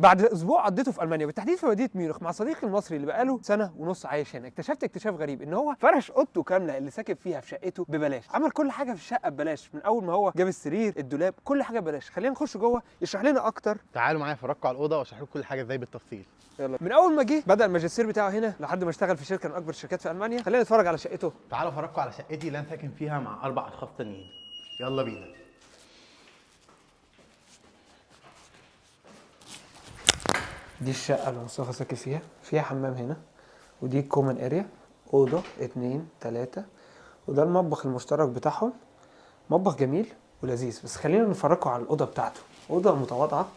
بعد اسبوع قضيته في المانيا بالتحديد في مدينه ميونخ مع صديقي المصري اللي بقاله سنه ونص عايش هنا، اكتشفت اكتشاف غريب ان هو فرش اوضته كامله اللي ساكن فيها في شقته ببلاش، عمل كل حاجه في الشقه ببلاش، من اول ما هو جاب السرير الدولاب كل حاجه ببلاش. خلينا نخش جوه يشرح لنا اكتر. تعالوا معايا افرجكم على الاوضه واشرح لكم كل حاجه ازاي بالتفصيل. يلا، من اول ما جه بدا الماجستير بتاعه هنا لحد ما اشتغل في شركه من اكبر الشركات في المانيا. خلينا نتفرج على شقته. تعالوا افرجكم على شقتي اللي انا ساكن فيها مع 4 اشخاص تانيين. يلا بينا. دي الشقه اللي مصطفى ساكن فيها حمام هنا، ودي الكومن اريا، اوضه 2 3، وده المطبخ المشترك بتاعهم. مطبخ جميل ولذيذ. بس خلينا نفرجكم على الاوضه بتاعته، اوضه متواضعه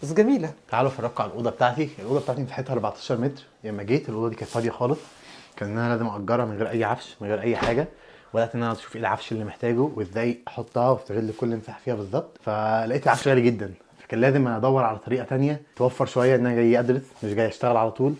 بس جميله. تعالوا افرجكم على الاوضه بتاعتي. الاوضه بتاعتي مساحتها 14 متر. لما جيت الاوضه دي كانت فاضيه خالص، كان انا لازم اجرها من غير اي عفش، من غير اي حاجه. بدات ان انا اشوف ايه العفش اللي محتاجه وازاي احطها واستغل كل مساحه فيها بالظبط. فلقيت العفش غالي جدا، فكان لازم ادور على طريقه تانية توفر شويه، ان انا جاي ادرس مش جاي اشتغل على طول.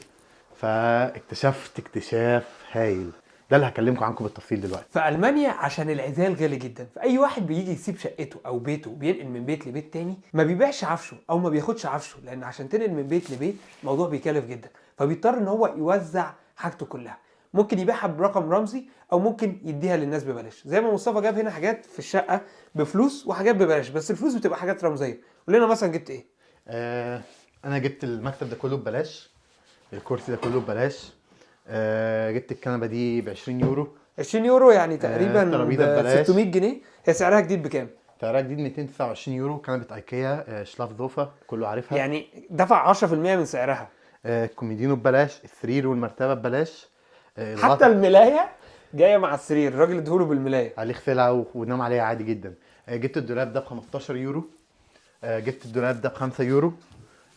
فاكتشفت اكتشاف هايل، ده اللي هكلمكم عنكم بالتفصيل دلوقتي. في المانيا عشان العزال غالي جدا، فاي واحد بيجي يسيب شقته او بيته وبينقل من بيت لبيت تاني ما بيبيعش عفشه او ما بياخدش عفشه، لان عشان تنقل من بيت لبيت الموضوع بيكلف جدا، فبيضطر ان هو يوزع حاجته كلها. ممكن يبيعها برقم رمزي او ممكن يديها للناس ببلاش، زي ما مصطفى جاب هنا حاجات في الشقه بفلوس وحاجات ببلاش، بس الفلوس بتبقى حاجات رمزيه. قول لنا مثلا جبت ايه؟ انا جبت المكتب ده كله ببلاش، الكرسي ده كله ببلاش، جبت الكنبه دي ب 20 يورو. 20 يورو يعني تقريبا ب 600 جنيه. هي سعرها جديد بكام؟ سعرها جديد 229 يورو. كنبه ايكيا شلاف زوفا كله عارفها، يعني دفع 10% من سعرها. الكوميدينو ببلاش، السرير والمرتبه ببلاش، حتى الملايه جايه مع السرير، الراجل اديهوله بالملايه، عليه خلع ونام عليها عادي جدا. جبت الدولاب ده ب 15 يورو، جبت الدولاب ده ب 5 يورو،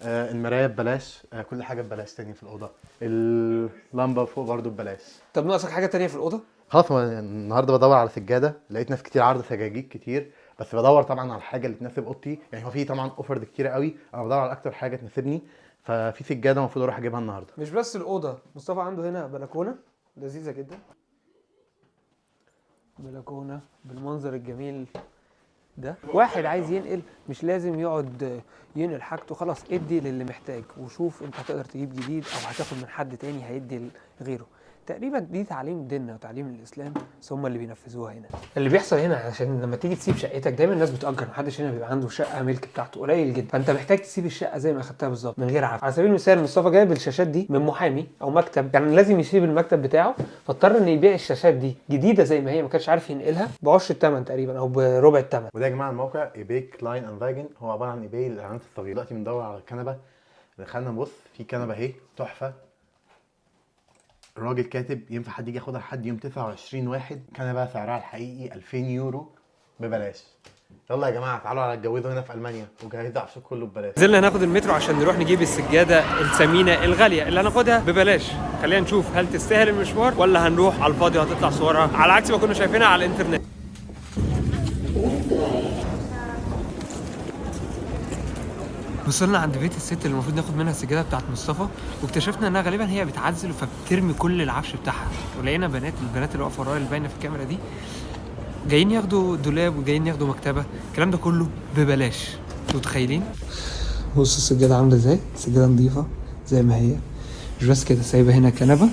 المرايه ببلاش، كل حاجه ببلاش تاني في الاوضه. اللمبه فوق برضو ببلاش. طب ناقصك حاجه تانية في الاوضه؟ خلاص، النهارده بدور على سجاده، لقيت ناس كتير عارضه سجاجيد كتير، بس بدور طبعا على الحاجه اللي تناسب اوضتي. يعني هو في طبعا اوفرز كتير قوي، انا بدور على اكتر حاجه تناسبني. ففي سجاده المفروض اروح اجيبها النهارده. مش بس الاوضه، مصطفى عنده هنا بلكونه لذيذه جدا، بلكونه بالمنظر الجميل ده. واحد عايز ينقل مش لازم يقعد ينقل حاجته، خلاص ادي للي محتاج وشوف انت هتقدر تجيب جديد او هتاخد من حد تاني هيدي غيره. تقريبا دي تعليم ديننا وتعليم الاسلام، بس هم اللي بينفذوها هنا. اللي بيحصل هنا عشان لما تيجي تسيب شقتك دايما الناس بتأجر، محدش هنا بيبقى عنده شقه ملك بتاعته، قليل جدا. فانت محتاج تسيب الشقه زي ما اخدتها بالظبط من غير عفش. على سبيل المثال مصطفى جايب الشاشات دي من محامي او مكتب، يعني لازم يسيب المكتب بتاعه، فاضطر ان يبيع الشاشات دي جديده زي ما هي، ما كانش عارف ينقلها بعشر الثمن تقريبا او بربع الثمن. وده يا جماعه الموقع ايباي كلاين اند فاجن، هو عباره عن ايباي للاعلانات الصغيره. دلوقتي بندور على الكنبه، دخلنا نبص في كنبه اهي تحفه، الراجل كاتب ينفع حد يجي ياخدها لحد يوم 29 واحد. كنبه سعرها الحقيقي 2000 يورو ببلاش. يلا يا جماعه تعالوا على اتجوزوا هنا في المانيا وجهزوا عفشكم كله ببلاش. نزلنا هناخد المترو عشان نروح نجيب السجاده الثمينه الغاليه اللي هناخدها ببلاش. خلينا نشوف هل تستاهل المشوار ولا هنروح على الفاضي وهتطلع صورها على عكس ما كنا شايفينها على الانترنت. وصلنا عند بيت الست اللي المفروض ناخد منها السجاده بتاعت مصطفى، واكتشفنا انها غالبا هي بتعزل فبترمي كل العفش بتاعها. ولقينا البنات اللي واقفه ورايا اللي باينه في الكاميرا دي جايين ياخدوا دولاب وجايين ياخدوا مكتبه، الكلام ده كله ببلاش. انتوا متخيلين؟ بصوا السجاده عامله ازاي، السجاده نظيفه زي ما هي، مش بس كده سايبه هنا كنبه.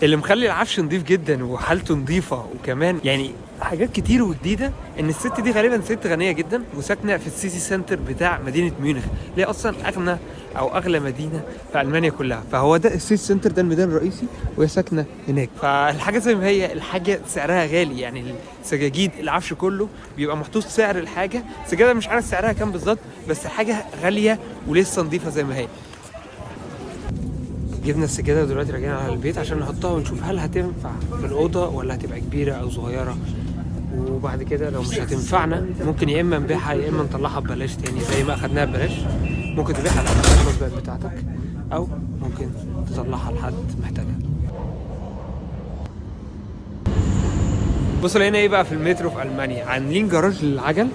اللي مخلي العفش نظيف جدا وحالته نظيفه وكمان يعني حاجات كتير وجديده، ان الست دي غالبا ست غنيه جدا وساكنه في السيتي سنتر بتاع مدينه ميونخ، اللي هي اصلا اغنى او اغلى مدينه في المانيا كلها. فهو ده السيتي سنتر، ده الميدان الرئيسي وهي ساكنه هناك. فالحاجه زي ما هي، الحاجه سعرها غالي، يعني السجاجيد العفش كله بيبقى محطوط سعر الحاجه. السجاده مش عارف سعرها كام بالظبط، بس الحاجه غاليه ولسه نظيفه زي ما هي. جبنا السجاده ودلوقتي راجعين على البيت عشان نحطها ونشوف هل هتنفع في الاوضه ولا هتبقى كبيره او صغيره. وبعد كده لو مش هتنفعنا ممكن يا اما نبيعها يا اما نطلعها ببلاش تاني زي ما اخدناها ببلاش. ممكن تبيعها لحد خلاص بقت بتاعتك، او ممكن تطلعها لحد محتاجها. بصوا لقينا ايه بقى في المترو في المانيا، عاملين جراج للعجل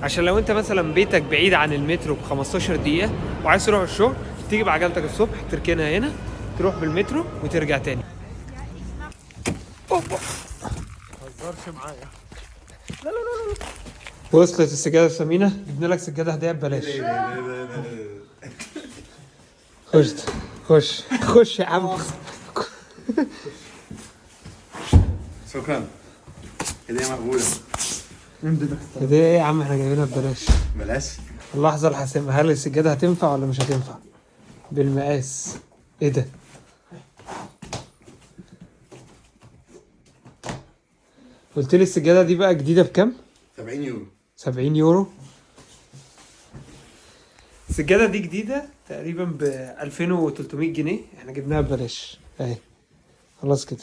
عشان لو انت مثلا بيتك بعيد عن المترو ب 15 دقيقه وعايز تروح الشغل، تيجي بعجلتك الصبح تركنها هنا، تروح بالمترو وترجع تاني. ما تهزرش معايا. وصلت السجادة الثمينة، جبنا لك سجادة هدية ببلاش. خش خش خش يا عم. شكرا. هدية مقبولة. هدية ايه يا عم، احنا جايبينها ببلاش. بلاش. اللحظة الحاسمة، هل السجادة هتنفع ولا مش هتنفع؟ بالمقاس. ايه ده؟ قلت لي السجادة دي بقى جديدة بكام؟ 70 يورو. 70 يورو. السجادة دي جديدة تقريبا ب 2300 جنيه، احنا جبناها ببلاش اهي. خلاص كده.